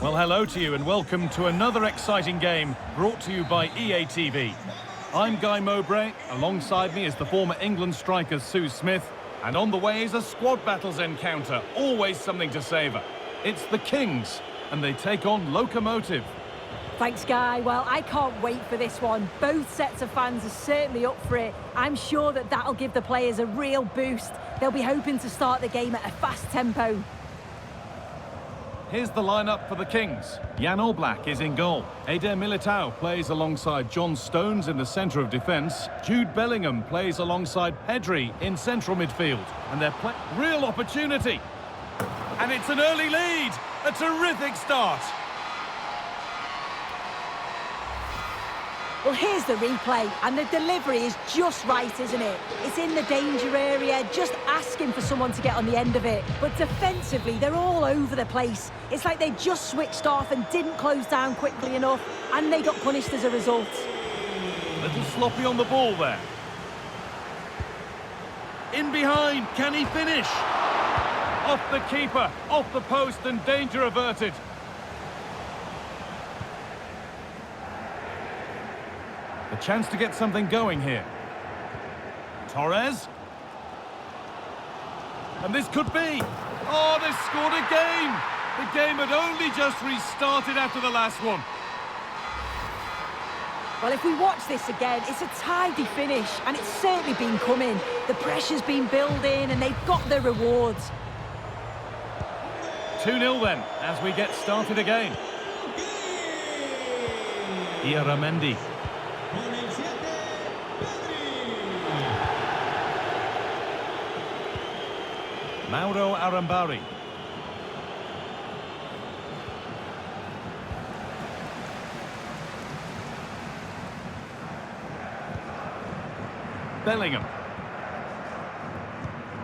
Well, hello to you and welcome to another exciting game brought to you by EA TV. I'm Guy Mowbray, alongside me is the former England striker Sue Smith, and on the way is a squad battles encounter, always something to savour. It's the Kings, and they take on Locomotive. Thanks, Guy. Well, I can't wait for this one. Both sets of fans are certainly up for it. I'm sure that that'll give the players a real boost. They'll be hoping to start the game at a fast tempo. Here's the lineup for the Kings. Jan Oblak is in goal. Eder Militao plays alongside John Stones in the centre of defence. Jude Bellingham plays alongside Pedri in central midfield. And they're real opportunity. And it's an early lead. A terrific start. Well, here's the replay, and the delivery is just right, isn't it? It's in the danger area, just asking for someone to get on the end of it. But defensively, they're all over the place. It's like they just switched off and didn't close down quickly enough, and they got punished as a result. A little sloppy on the ball there. In behind, can he finish? Off the keeper, off the post, and danger averted. A chance to get something going here. Torres. And this could be. Oh, they've scored again. The game had only just restarted after the last one. Well, if we watch this again, it's a tidy finish, and it's certainly been coming. The pressure's been building, and they've got their rewards. 2-0 then, as we get started again. Ieramendi. Mauro Arambari. Bellingham.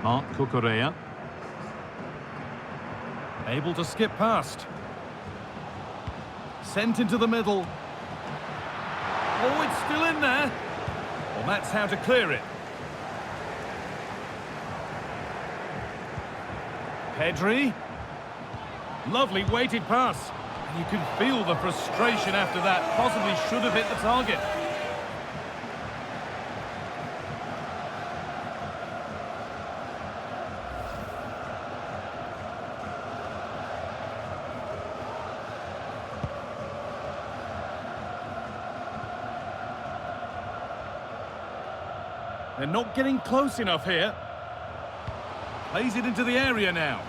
Mark Cucurella. Able to skip past. Sent into the middle. Oh, it's still in there. Well, that's how to clear it. Pedri. Lovely weighted pass. And you can feel the frustration after that. Possibly should have hit the target. They're not getting close enough here. Plays it into the area now.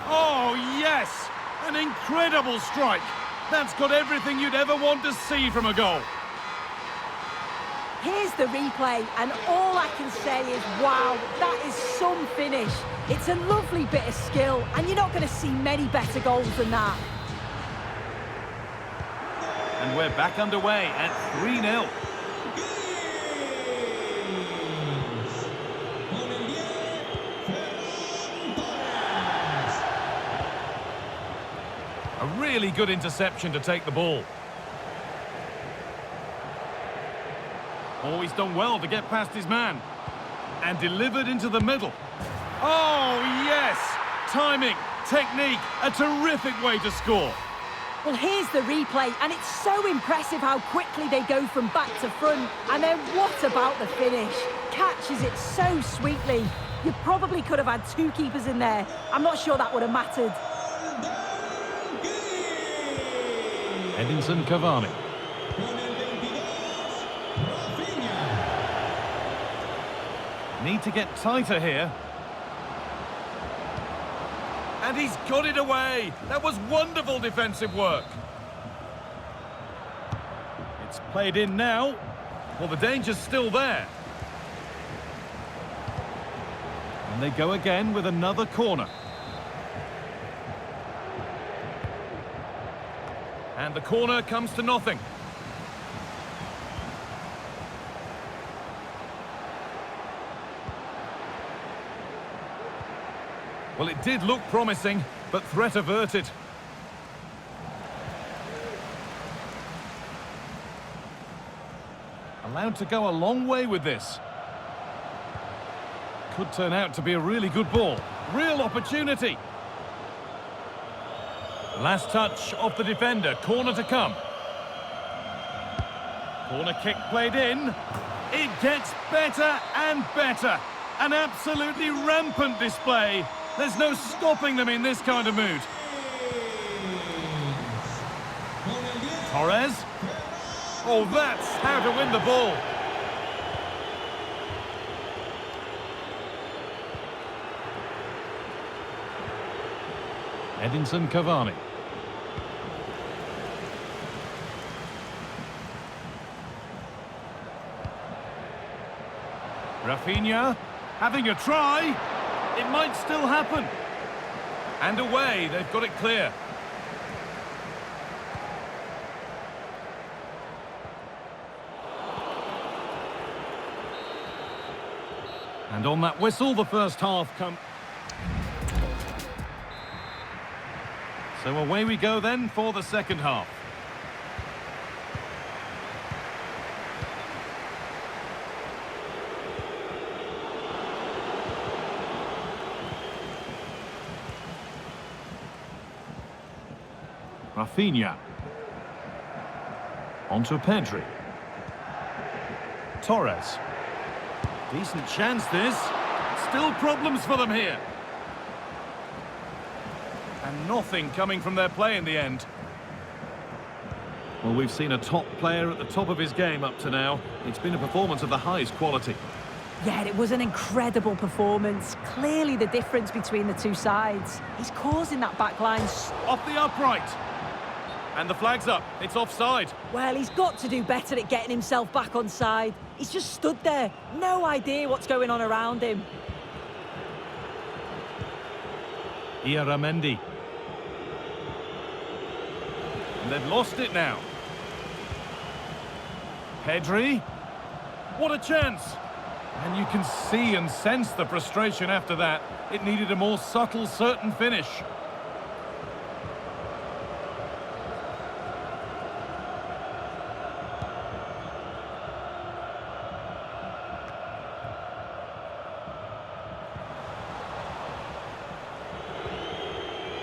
Oh, yes! An incredible strike. That's got everything you'd ever want to see from a goal. Here's the replay, and all I can say is, wow, that is some finish. It's a lovely bit of skill, and you're not going to see many better goals than that. And we're back underway at 3-0. A really good interception to take the ball. Oh, he's done well to get past his man. And delivered into the middle. Oh, yes! Timing, technique, a terrific way to score. Well, here's the replay, and it's so impressive how quickly they go from back to front. And then what about the finish? Catches it so sweetly. You probably could have had two keepers in there. I'm not sure that would have mattered. Edinson Cavani. Need to get tighter here. And he's got it away. That was wonderful defensive work. It's played in now. Well, the danger's still there. And they go again with another corner. And the corner comes to nothing. Well, it did look promising, but threat averted. Allowed to go a long way with this. Could turn out to be a really good ball. Real opportunity. Last touch of the defender, corner to come. Corner kick played in. It gets better and better. An absolutely rampant display. There's no stopping them in this kind of mood. Torres. Oh, that's how to win the ball. Edinson Cavani. Rafinha, having a try. It might still happen. And away, they've got it clear. And on that whistle, the first half comes. So away we go then for the second half. Rafinha. Onto Pedri. Torres. Decent chance this. Still problems for them here. And nothing coming from their play in the end. Well, we've seen a top player at the top of his game up to now. It's been a performance of the highest quality. Yeah, it was an incredible performance. Clearly the difference between the two sides. He's causing that back line. Off the upright. And the flag's up. It's offside. Well, he's got to do better at getting himself back on side. He's just stood there. No idea what's going on around him. Ieramendi. And they've lost it now. Pedri. What a chance. And you can see and sense the frustration after that. It needed a more subtle, certain finish.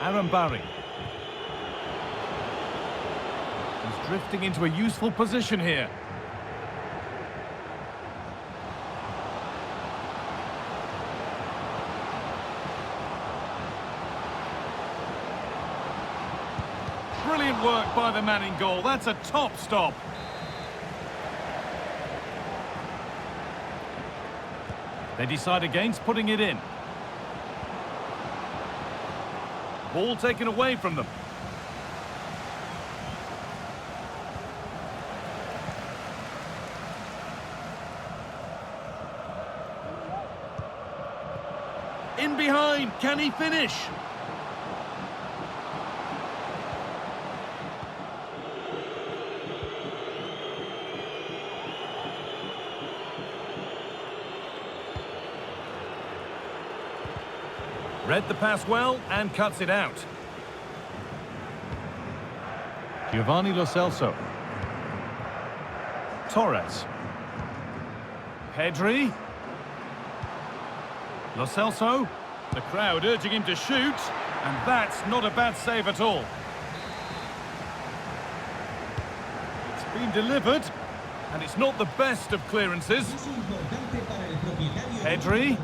Aaron Barry. He's drifting into a useful position here. Brilliant work by the man in goal. That's a top stop. They decide against putting it in. Ball taken away from them. In behind, can he finish? Read the pass well and cuts it out. Giovanni Lo Celso. Torres. Pedri. Lo Celso. The crowd urging him to shoot, and that's not a bad save at all. It's been delivered, and it's not the best of clearances. Pedri.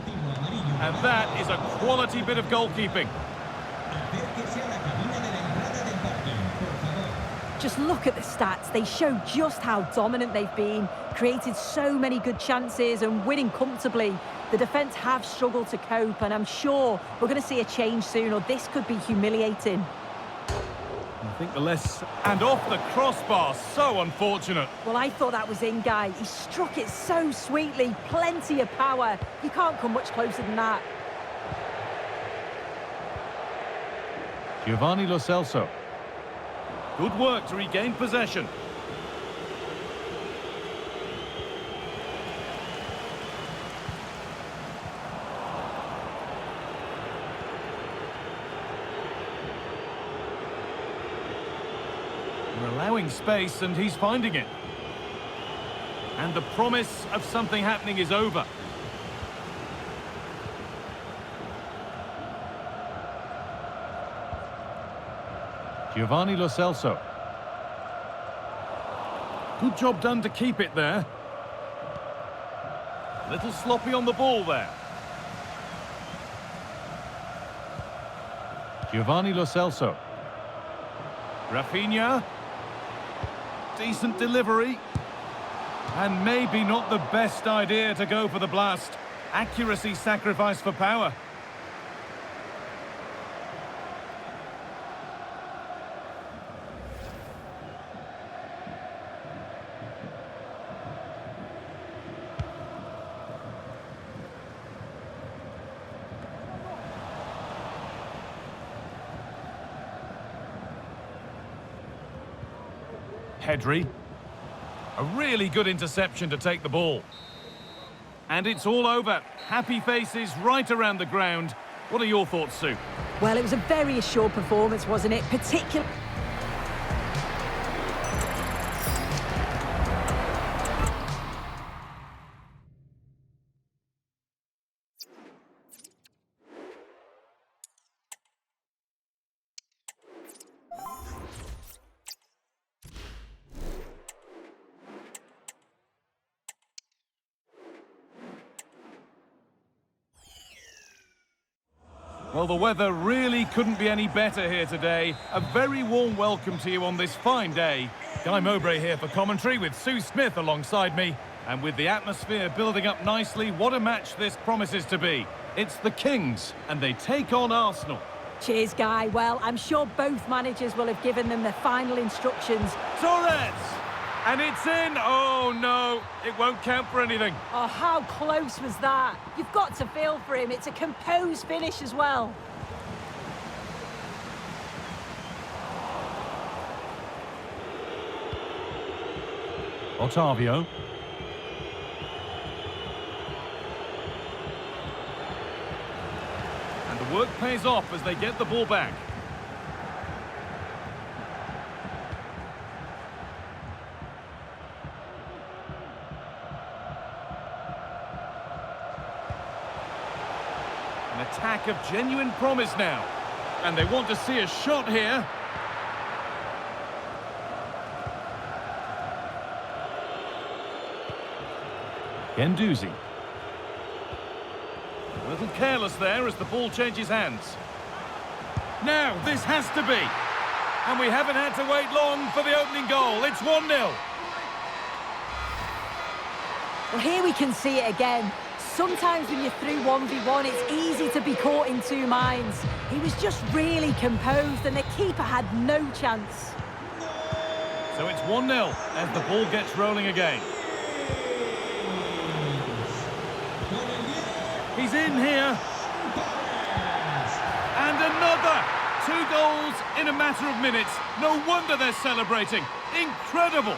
And that is a quality bit of goalkeeping. Just look at the stats. They show just how dominant they've been, created so many good chances and winning comfortably. The defence have struggled to cope, and I'm sure we're going to see a change soon, or this could be humiliating. I think the less... And off the crossbar, so unfortunate. Well, I thought that was in, Guy. He struck it so sweetly, plenty of power. You can't come much closer than that. Giovanni Lo Celso. Good work to regain possession. We're allowing space and he's finding it. And the promise of something happening is over. Giovanni Lo Celso. Good job done to keep it there. Little sloppy on the ball there. Giovanni Lo Celso. Rafinha. Decent delivery. And maybe not the best idea to go for the blast. Accuracy sacrificed for power. Pedri. A really good interception to take the ball. And it's all over. Happy faces right around the ground. What are your thoughts, Sue? Well, it was a very assured performance, wasn't it? Particularly... Well, the weather really couldn't be any better here today. A very warm welcome to you on this fine day. Guy Mowbray here for commentary with Sue Smith alongside me. And with the atmosphere building up nicely, what a match this promises to be. It's the Kings, and they take on Arsenal. Cheers, Guy. Well, I'm sure both managers will have given them their final instructions. Torres! And it's in! Oh, no, it won't count for anything. Oh, how close was that? You've got to feel for him. It's a composed finish as well. Otavio. And the work pays off as they get the ball back. An attack of genuine promise now. And they want to see a shot here. Guendouzi. A little careless there as the ball changes hands. Now, this has to be. And we haven't had to wait long for the opening goal. It's 1-0. Well, here we can see it again. Sometimes when you're through 1v1, it's easy to be caught in two minds. He was just really composed and the keeper had no chance. So it's 1-0 as the ball gets rolling again. He's in here. And another. 2 goals in a matter of minutes. No wonder they're celebrating. Incredible.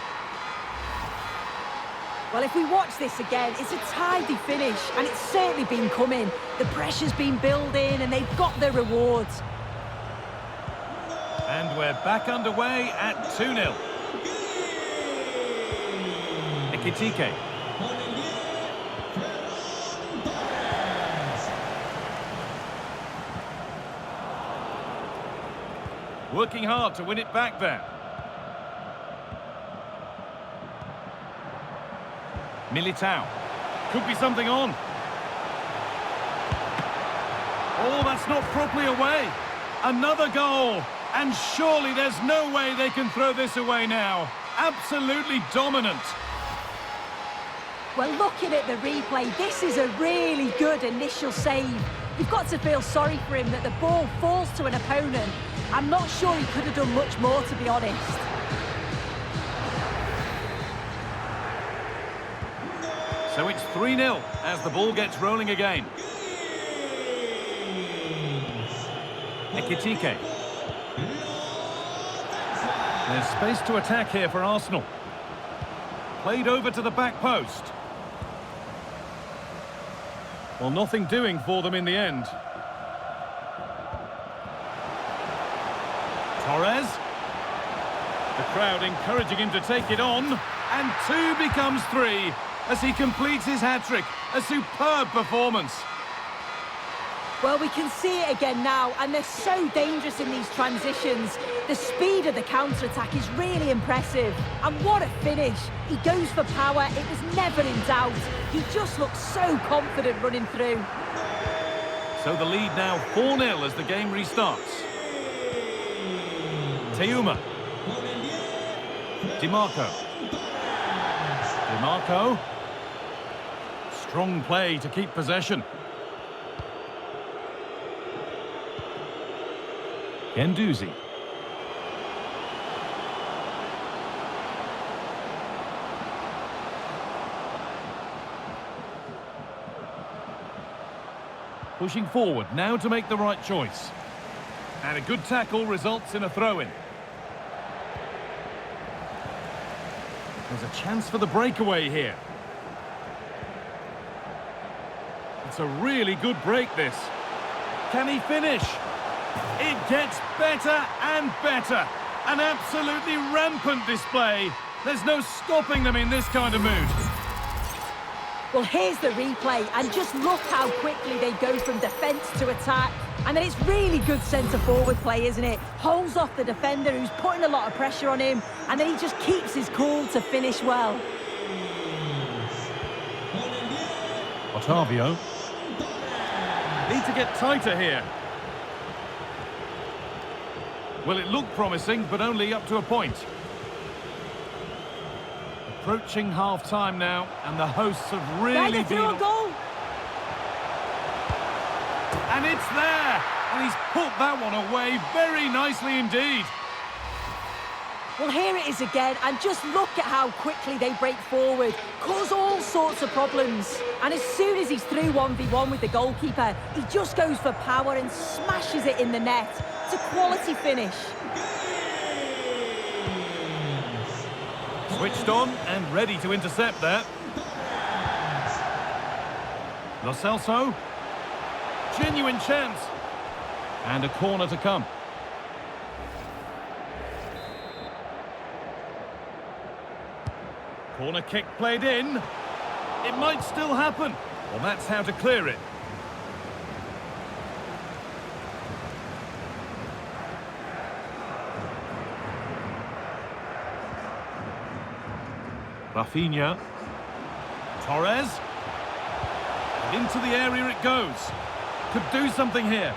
Well, if we watch this again, it's a tidy finish, and it's certainly been coming. The pressure's been building, and they've got their rewards. And we're back underway at 2-0. Ekitike. Working hard to win it back there. Militao. Could be something on. Oh, that's not properly away. Another goal. And surely there's no way they can throw this away now. Absolutely dominant. Well, looking at the replay, this is a really good initial save. You've got to feel sorry for him that the ball falls to an opponent. I'm not sure he could have done much more, to be honest. So it's 3-0 as the ball gets rolling again. Ekitike. There's space to attack here for Arsenal. Played over to the back post. Well, nothing doing for them in the end. Torres. The crowd encouraging him to take it on. And 2 becomes 3 as he completes his hat-trick. A superb performance. Well, we can see it again now, and they're so dangerous in these transitions. The speed of the counter-attack is really impressive. And what a finish. He goes for power. It was never in doubt. He just looks so confident running through. So the lead now 4-0 as the game restarts. Teuma. DiMarco. DiMarco. Strong play to keep possession. Gendouzi. Pushing forward, now to make the right choice. And a good tackle results in a throw-in. There's a chance for the breakaway here. It's a really good break, this. Can he finish? It gets better and better. An absolutely rampant display. There's no stopping them in this kind of mood. Well, here's the replay, and just look how quickly they go from defence to attack. And then it's really good centre-forward play, isn't it? Holds off the defender who's putting a lot of pressure on him, and then he just keeps his cool to finish well. Otavio. Need to get tighter here. Well, it looked promising, but only up to a point. Approaching half-time now, and the hosts have really been... a goal. And it's there! And he's put that one away very nicely indeed. Well, here it is again, and just look at how quickly they break forward, cause all sorts of problems. And as soon as he's through 1v1 with the goalkeeper, he just goes for power and smashes it in the net. It's a quality finish. Switched on and ready to intercept there. Lo Celso. Genuine chance. And a corner to come. Corner kick played in. It might still happen. Well, that's how to clear it. Rafinha. Torres. And into the area it goes. Could do something here.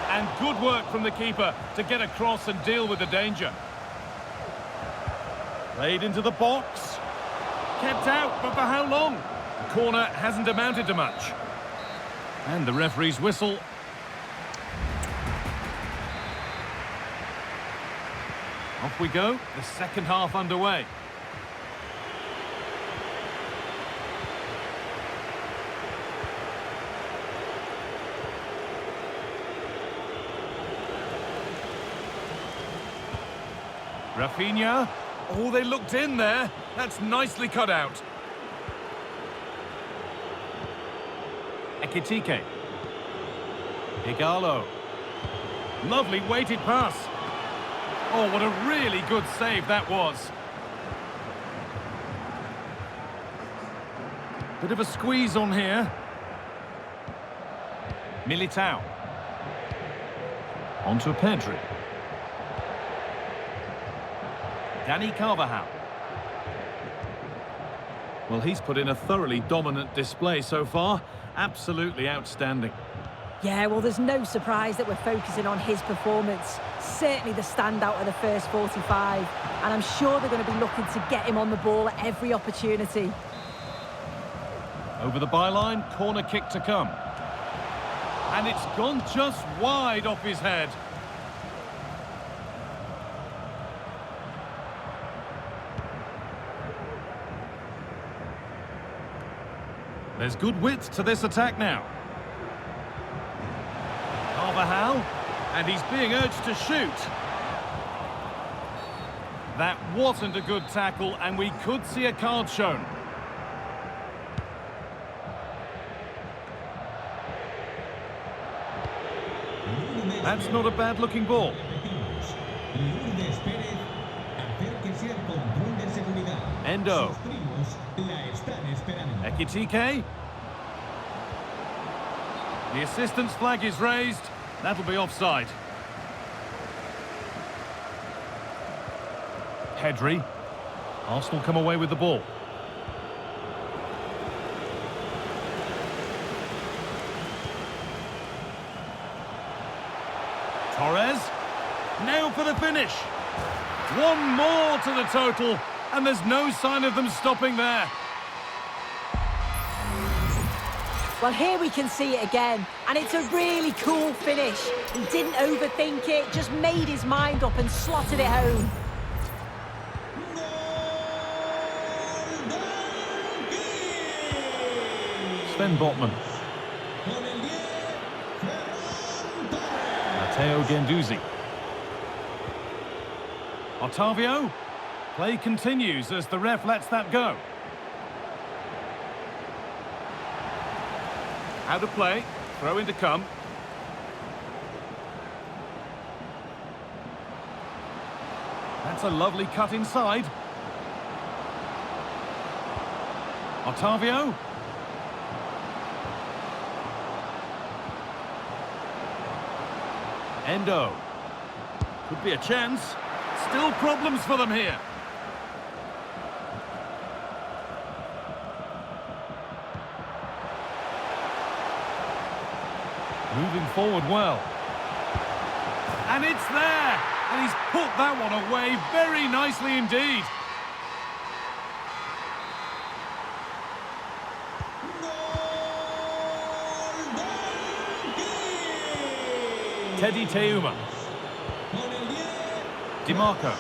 And good work from the keeper to get across and deal with the danger. Played into the box. Kept out, but for how long? The corner hasn't amounted to much. And the referee's whistle. Off we go, the second half underway. Rafinha. Oh, they looked in there. That's nicely cut out. Ekitike. Igalo. Lovely weighted pass. Oh, what a really good save that was. Bit of a squeeze on here. Militao. On to Pedri. Dani Carvajal. Well, he's put in a thoroughly dominant display so far. Absolutely outstanding. Yeah, well, there's no surprise that we're focusing on his performance. Certainly the standout of the first 45. And I'm sure they're going to be looking to get him on the ball at every opportunity. Over the byline, corner kick to come. And it's gone just wide off his head. There's good width to this attack now. Carvajal, and he's being urged to shoot. That wasn't a good tackle, and we could see a card shown. That's not a bad-looking ball. Endo. The assistant's flag is raised. That'll be offside. Pedri. Arsenal come away with the ball. Torres. Nailed for the finish. One more to the total, and there's no sign of them stopping there. Well, here we can see it again, and it's a really cool finish. He didn't overthink it, just made his mind up and slotted it home. Sven Botman. Matteo Guendouzi. Otavio. Play continues as the ref lets that go. Out of play. Throw in to come. That's a lovely cut inside. Otavio. Endo. Could be a chance. Still problems for them here. Moving forward well. And it's there! And he's put that one away very nicely indeed. Teddy Teuma. DiMarco.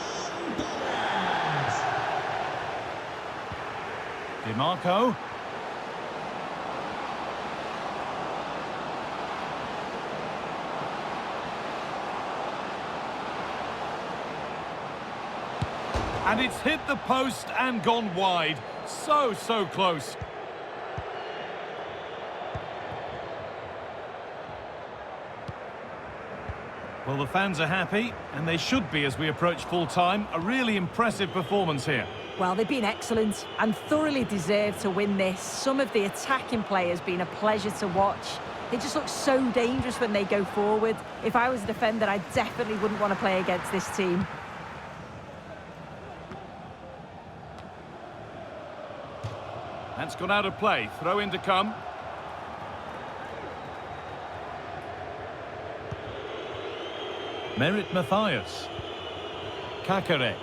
DiMarco. And it's hit the post and gone wide. So close. Well, the fans are happy, and they should be as we approach full-time. A really impressive performance here. Well, they've been excellent and thoroughly deserve to win this. Some of the attacking play has been a pleasure to watch. They just look so dangerous when they go forward. If I was a defender, I definitely wouldn't want to play against this team. That's gone out of play. Throw in to come. Merit Mathias. Kakare.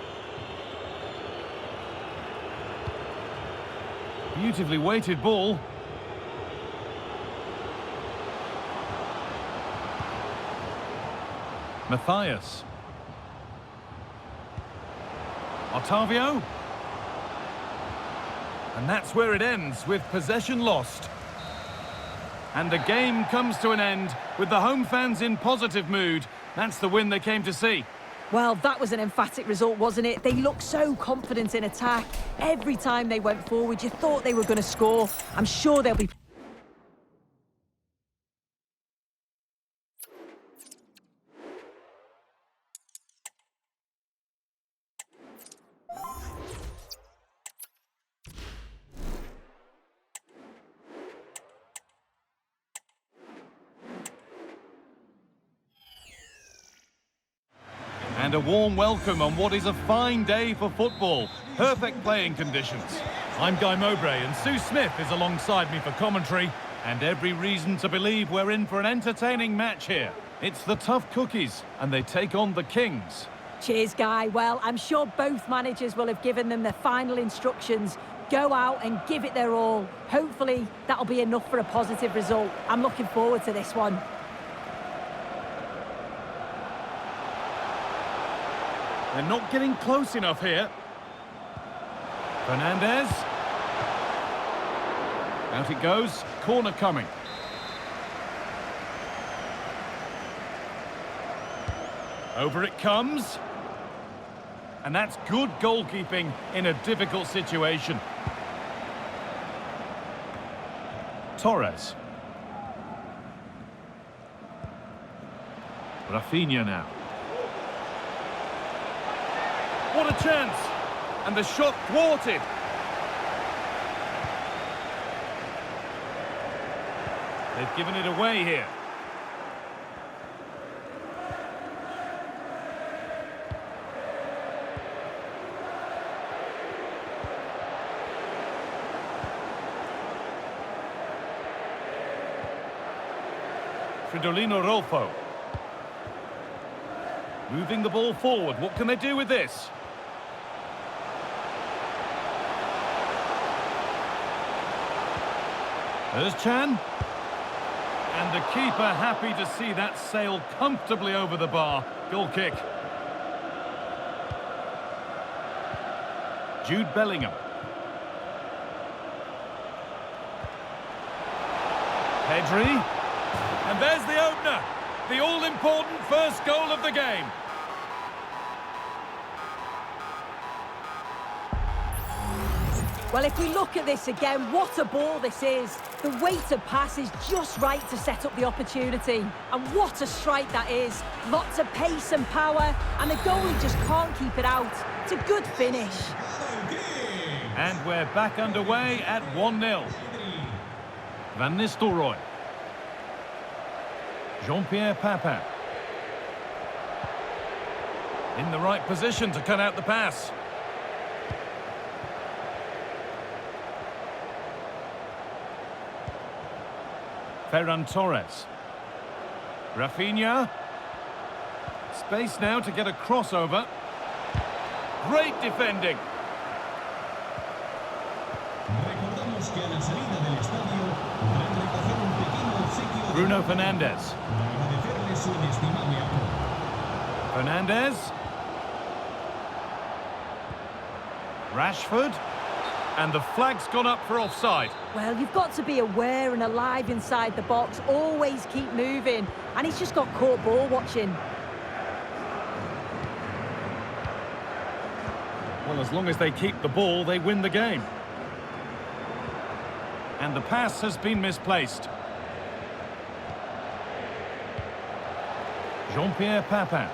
Beautifully weighted ball. Mathias. Otavio. And that's where it ends, with possession lost. And the game comes to an end with the home fans in positive mood. That's the win they came to see. Well, that was an emphatic result, wasn't it? They looked so confident in attack. Every time they went forward, you thought they were going to score. I'm sure they'll be... And a warm welcome on what is a fine day for football. Perfect playing conditions. I'm Guy Mowbray, and Sue Smith is alongside me for commentary. And every reason to believe we're in for an entertaining match here. It's the tough cookies, and they take on the Kings. Cheers, Guy. Well, I'm sure both managers will have given them their final instructions. Go out and give it their all. Hopefully, that'll be enough for a positive result. I'm looking forward to this one. They're not getting close enough here. Fernandez. Out it goes. Corner coming. Over it comes. And that's good goalkeeping in a difficult situation. Torres. Rafinha now. What a chance! And the shot thwarted. They've given it away here. Fridolino Rolfo. Moving the ball forward. What can they do with this? There's Chan. And the keeper happy to see that sail comfortably over the bar. Goal kick. Jude Bellingham. Pedri. And there's the opener. The all-important first goal of the game. Well, if we look at this again, what a ball this is. The weighted pass is just right to set up the opportunity. And what a strike that is. Lots of pace and power, and the goalie just can't keep it out. It's a good finish. And we're back underway at 1-0. Van Nistelrooy. Jean-Pierre Papin. In the right position to cut out the pass. Ferran Torres. Rafinha. Space now to get a crossover. Great defending. Bruno Fernandes. Fernandes. Rashford. And the flag's gone up for offside. Well, you've got to be aware and alive inside the box. Always keep moving. And he's just got caught ball watching. Well, as long as they keep the ball, they win the game. And the pass has been misplaced. Jean-Pierre Papin.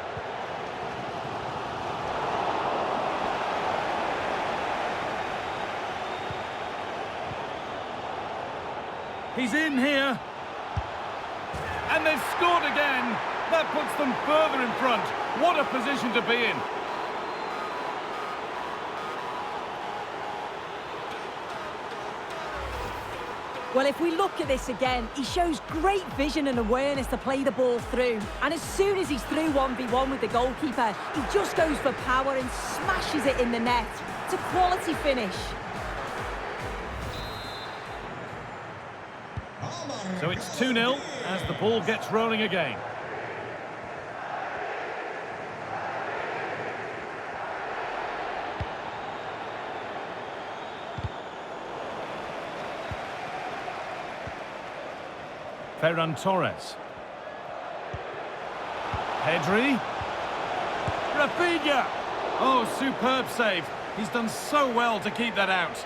He's in here. And they've scored again. That puts them further in front. What a position to be in. Well, if we look at this again, he shows great vision and awareness to play the ball through. And as soon as he's through 1v1 with the goalkeeper, he just goes for power and smashes it in the net. It's a quality finish. So it's 2-0 as the ball gets rolling again. Ferran Torres. Pedri. Rafinha. Oh, superb save. He's done so well to keep that out.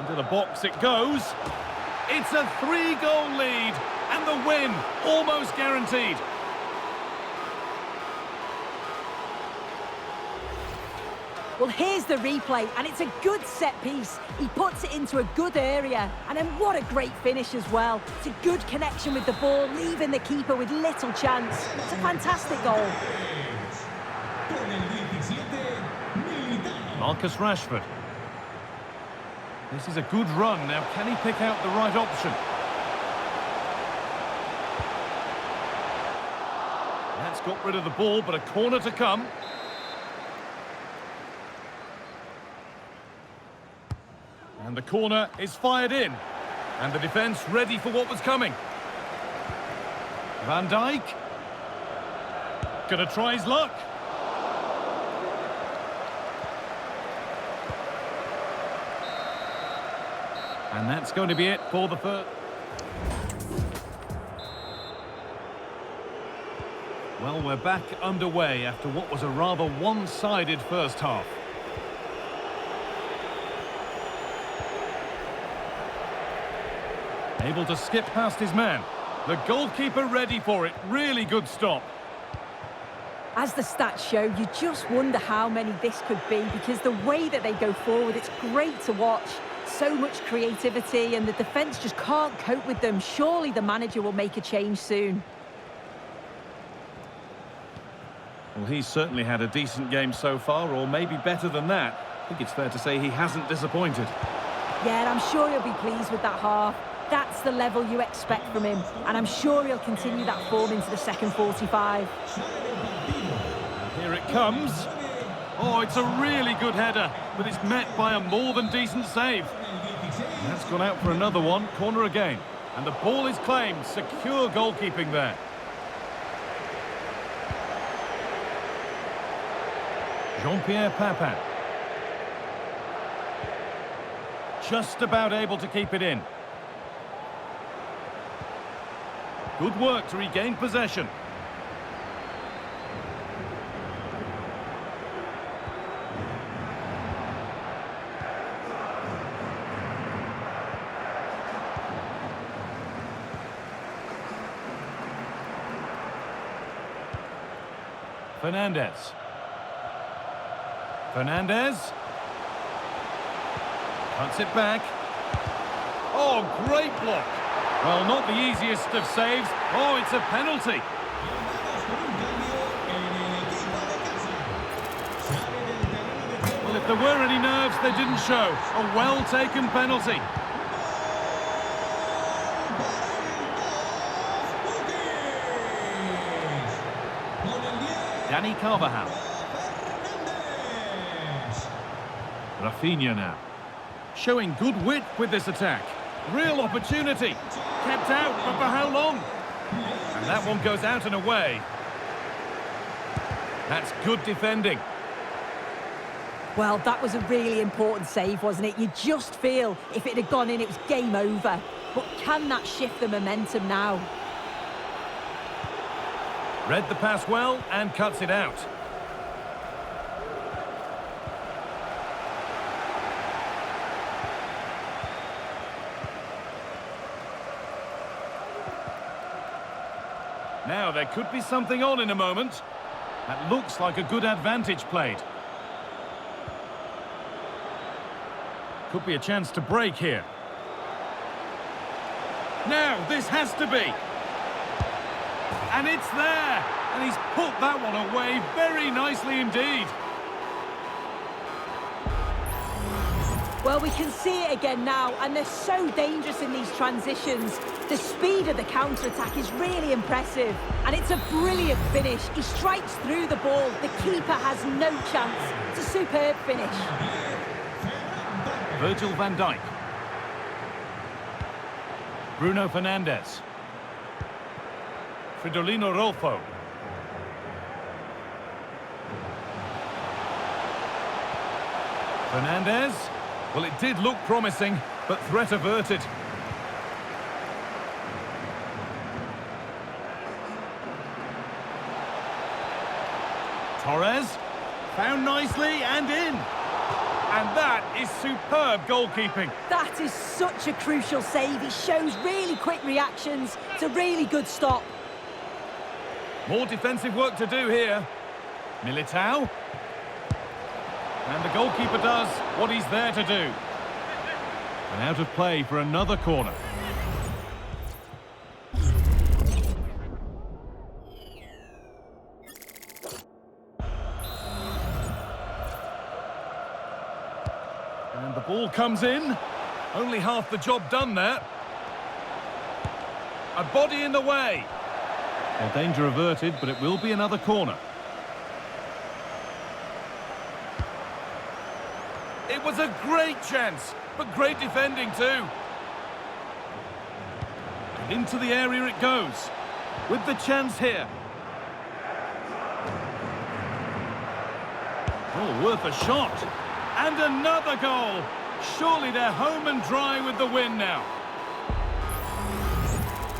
Into the box it goes. It's a 3-goal lead and the win almost guaranteed. Well, here's the replay, and it's a good set piece. He puts it into a good area, and then what a great finish as well. It's a good connection with the ball, leaving the keeper with little chance. It's a fantastic goal. Marcus Rashford. This is a good run. Now, can he pick out the right option? That's got rid of the ball, but a corner to come. And the corner is fired in. And the defence ready for what was coming. Van Dijk. Gonna try his luck. And that's going to be it for the first. Well, we're back underway after what was a rather one-sided first half. Able to skip past his man. The goalkeeper ready for it. Really good stop. As the stats show, you just wonder how many this could be, because the way that they go forward, it's great to watch. So much creativity, and the defence just can't cope with them. Surely the manager will make a change soon. Well, he's certainly had a decent game so far, or maybe better than that. I think it's fair to say he hasn't disappointed. Yeah, and I'm sure he'll be pleased with that half. That's the level you expect from him, and I'm sure he'll continue that form into the second 45. Here it comes. Oh, it's a really good header, but it's met by a more than decent save. And that's gone out for another one, corner again. And the ball is claimed, secure goalkeeping there. Jean-Pierre Papin. Just about able to keep it in. Good work to regain possession. Fernandez. Cuts it back. Oh, great block. Well, not the easiest of saves. Oh, it's a penalty. Well, if there were any nerves, they didn't show. A well-taken penalty. Dani Carvajal. Rafinha now. Showing good wit with this attack. Real opportunity. Kept out, but for how long? And that one goes out and away. That's good defending. Well, that was a really important save, wasn't it? You just feel if it had gone in, it was game over. But can that shift the momentum now? Read the pass well and cuts it out. Now, there could be something on in a moment. That looks like a good advantage played. Could be a chance to break here. Now, this has to be. And it's there. And he's put that one away very nicely indeed. Well, we can see it again now, and they're so dangerous in these transitions. The speed of the counter-attack is really impressive, and it's a brilliant finish. He strikes through the ball. The keeper has no chance. It's a superb finish. Virgil van Dijk. Bruno Fernandes. Fridolino Rolfo. Fernandes. Well, it did look promising, but threat averted. Torres. Found nicely and in. And that is superb goalkeeping. That is such a crucial save. He shows really quick reactions. It's a really good stop. More defensive work to do here. Militao. And the goalkeeper does what he's there to do. And out of play for another corner. And the ball comes in. Only half the job done there. A body in the way. Well, danger averted, but it will be another corner. It was a great chance, but great defending too. And into the area it goes, with the chance here. Oh, worth a shot. And another goal. Surely they're home and dry with the win now.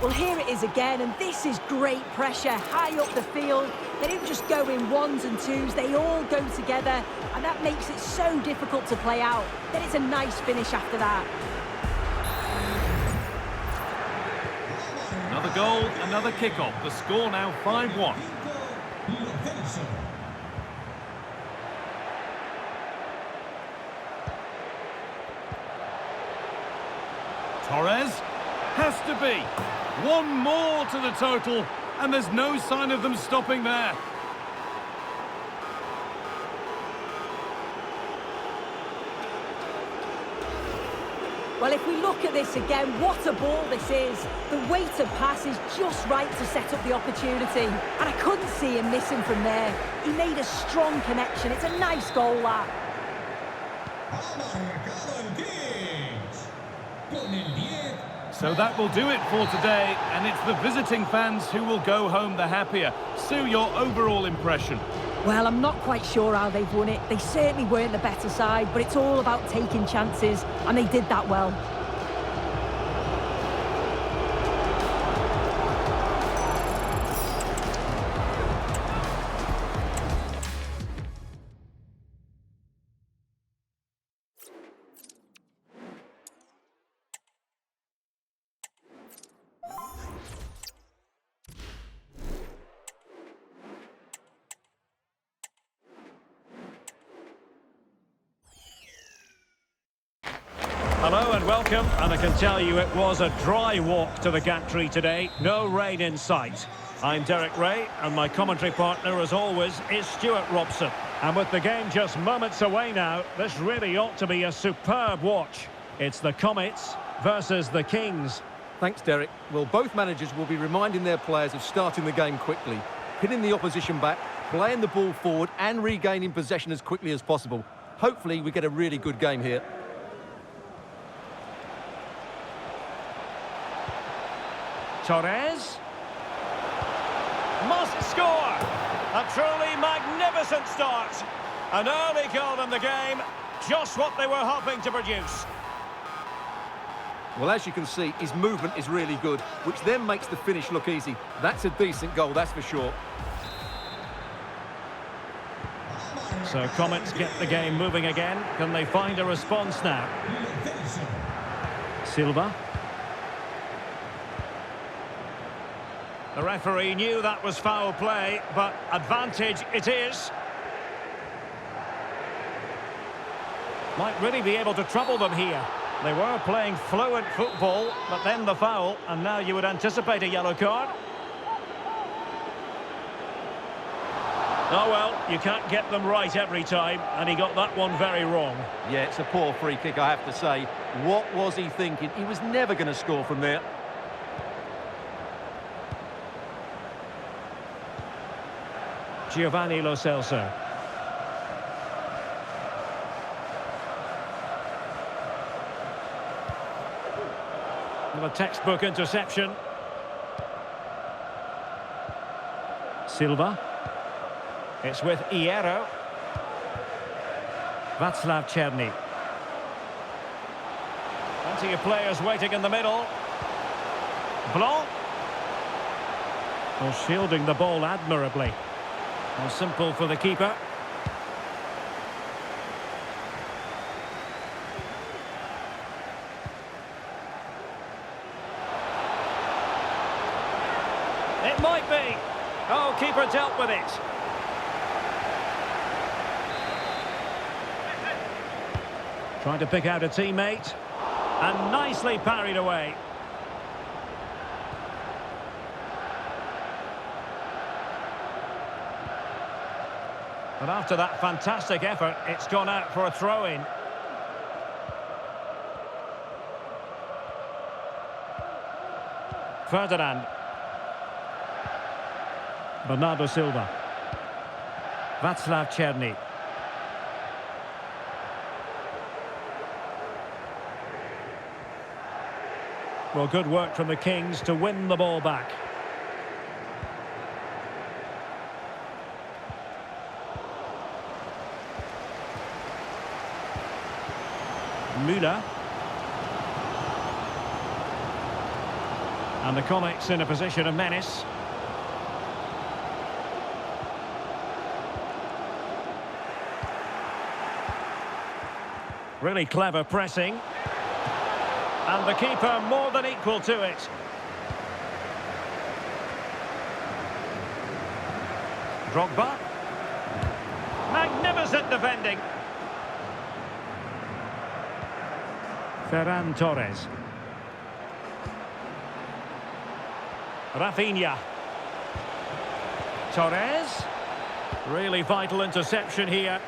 Well, here it is again, and this is great pressure high up the field. They don't just go in ones and twos, they all go together, and that makes it so difficult to play out. Then it's a nice finish after that. Another goal, another kick-off. The score now 5-1. Torres has to be. One more to the total, and there's no sign of them stopping there. Well, if we look at this again, what a ball this is. The weighted pass is just right to set up the opportunity. And I couldn't see him missing from there. He made a strong connection. It's a nice goal, that. So that will do it for today, and it's the visiting fans who will go home the happier. Sue, your overall impression? Well, I'm not quite sure how they've won it. They certainly weren't the better side, but it's all about taking chances, and they did that well. Hello and welcome, and I can tell you it was a dry walk to the gantry today, no rain in sight. I'm Derek Ray, and my commentary partner as always is Stuart Robson. And with the game just moments away now, this really ought to be a superb watch. It's the Comets versus the Kings. Thanks, Derek. Well, both managers will be reminding their players of starting the game quickly, hitting the opposition back, playing the ball forward and regaining possession as quickly as possible. Hopefully we get a really good game here. Torres must score. A truly magnificent start. An early goal in the game, just what they were hoping to produce. Well, as you can see, his movement is really good, which then makes the finish look easy. That's a decent goal, that's for sure. So Comets get the game moving again. Can they find a response now? Silva. The referee knew that was foul play, but advantage it is. Might really be able to trouble them here. They were playing fluent football, but then the foul, and now you would anticipate a yellow card. Oh well, you can't get them right every time, and he got that one very wrong. Yeah, it's a poor free kick, I have to say. What was he thinking? He was never going to score from there. Giovanni Lo Celso. And a textbook interception. Silva. It's with Hierro. Václav Černý. Plenty of players waiting in the middle. Blanc. Well, shielding the ball admirably. Well, simple for the keeper. It might be. Oh, keeper dealt with it. Trying to pick out a teammate. And nicely parried away. But after that fantastic effort, it's gone out for a throw-in. Ferdinand. Bernardo Silva. Václav Černý. Well, good work from the Kings to win the ball back. Müller. And the Comets in a position of menace. Really clever pressing. And the keeper more than equal to it. Drogba. Magnificent defending. Ferran Torres. Rafinha. Torres. Really vital interception here.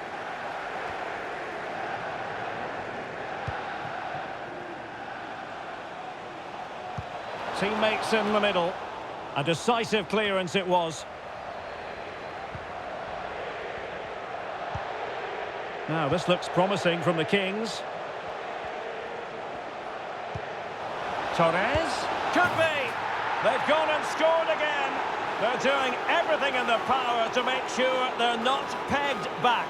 Teammates in the middle. A decisive clearance it was. Now this looks promising from the Kings. Torres. Could be. They've gone and scored again. They're doing everything in their power to make sure they're not pegged back.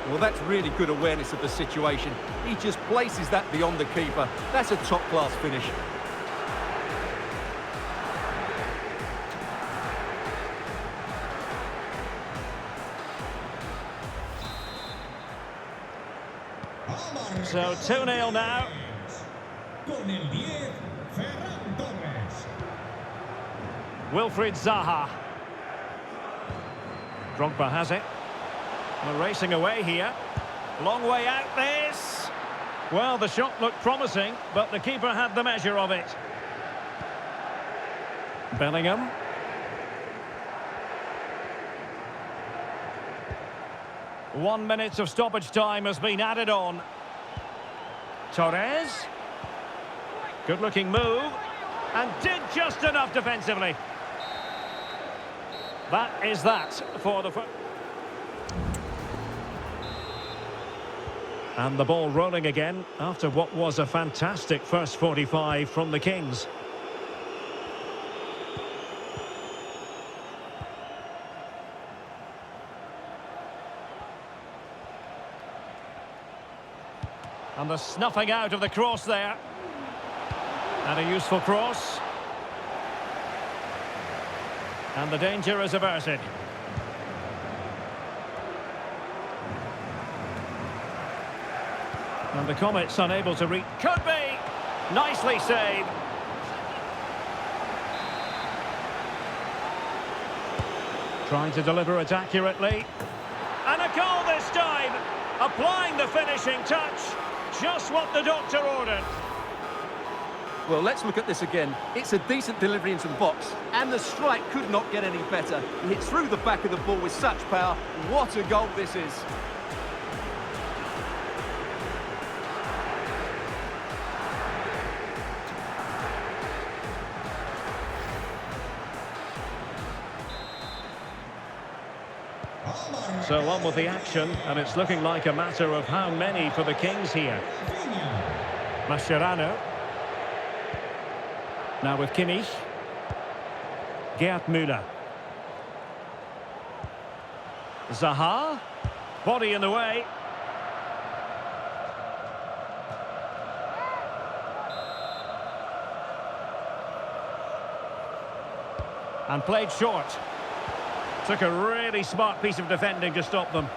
Well, that's really good awareness of the situation. He just places that beyond the keeper. That's a top-class finish. So 2-0 now. Con el 10, Ferran Torres. Wilfried Zaha. Drogba has it. They're racing away here. Long way out this. Well, the shot looked promising, but the keeper had the measure of it. Bellingham. One minute of stoppage time has been added on. Torres. Good-looking move. And did just enough defensively. That is that for the... And the ball rolling again after what was a fantastic first 45 from the Kings. And the snuffing out of the cross there. And a useful cross. And the danger is averted. And the Comets unable to reach. Could be! Nicely saved. Trying to deliver it accurately. And a goal this time! Applying the finishing touch. Just what the doctor ordered. Well, let's look at this again. It's a decent delivery into the box, and the strike could not get any better. He hit through the back of the ball with such power. What a goal this is. So on with the action, and it's looking like a matter of how many for the Kings here. Mascherano. Now with Kimmich. Gerd Müller. Zaha. Body in the way. And played short. Took a really smart piece of defending to stop them.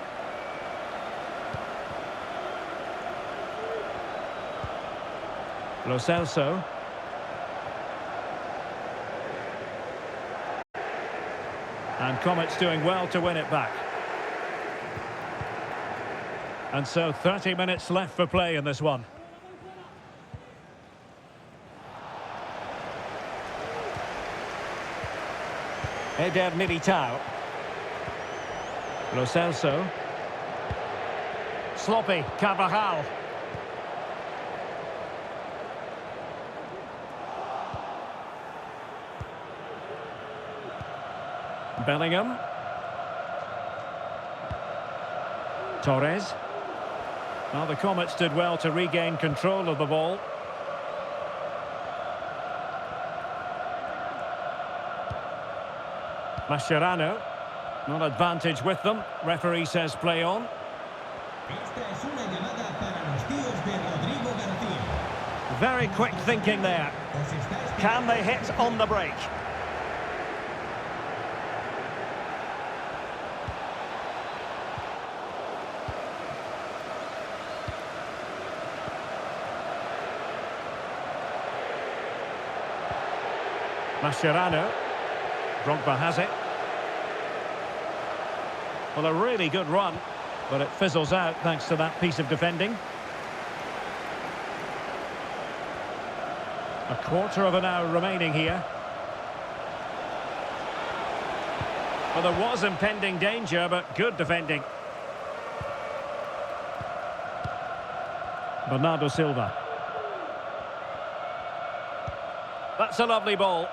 Lo Celso. And Comets doing well to win it back. And so 30 minutes left for play in this one. Eder Militao. Lo Celso. Sloppy, Carvajal. Bellingham. Torres. Well, the Comets did well to regain control of the ball. Mascherano. Not advantage with them. Referee says play on. Esta es una llamada para los tíos de Rodrigo García. Very quick thinking there. Can they hit on the break? Mascherano. Drogba has it. Well, a really good run, but it fizzles out thanks to that piece of defending. A quarter of an hour remaining here. Well, there was impending danger, but good defending. Bernardo Silva. That's a lovely ball.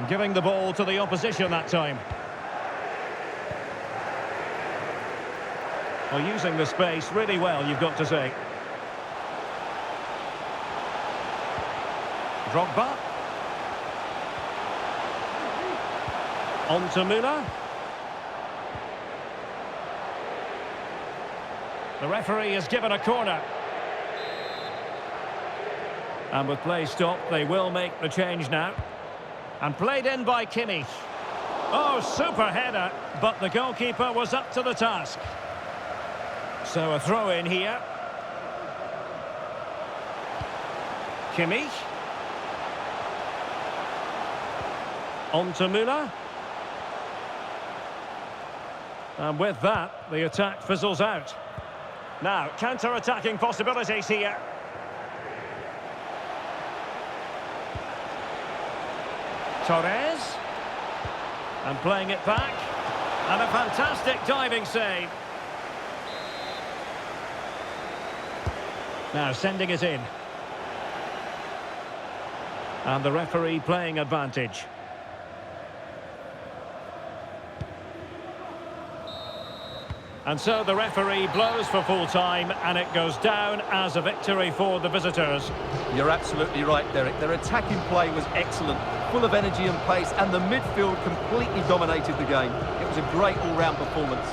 Giving the ball to the opposition that time. Well, using the space really well, you've got to say. Drogba. On to Müller. The referee has given a corner. And with play stopped, they will make the change now. And played in by Kimmich. Oh, super header, but the goalkeeper was up to the task. So a throw in here. Kimmich. On to Müller. And with that, the attack fizzles out. Now, counter-attacking possibilities here. Torres. And playing it back. And a fantastic diving save. Now sending it in. And the referee playing advantage. And so the referee blows for full time, and it goes down as a victory for the visitors. You're absolutely right, Derek. Their attacking play was excellent, full of energy and pace, and the midfield completely dominated the game. It was a great all-round performance.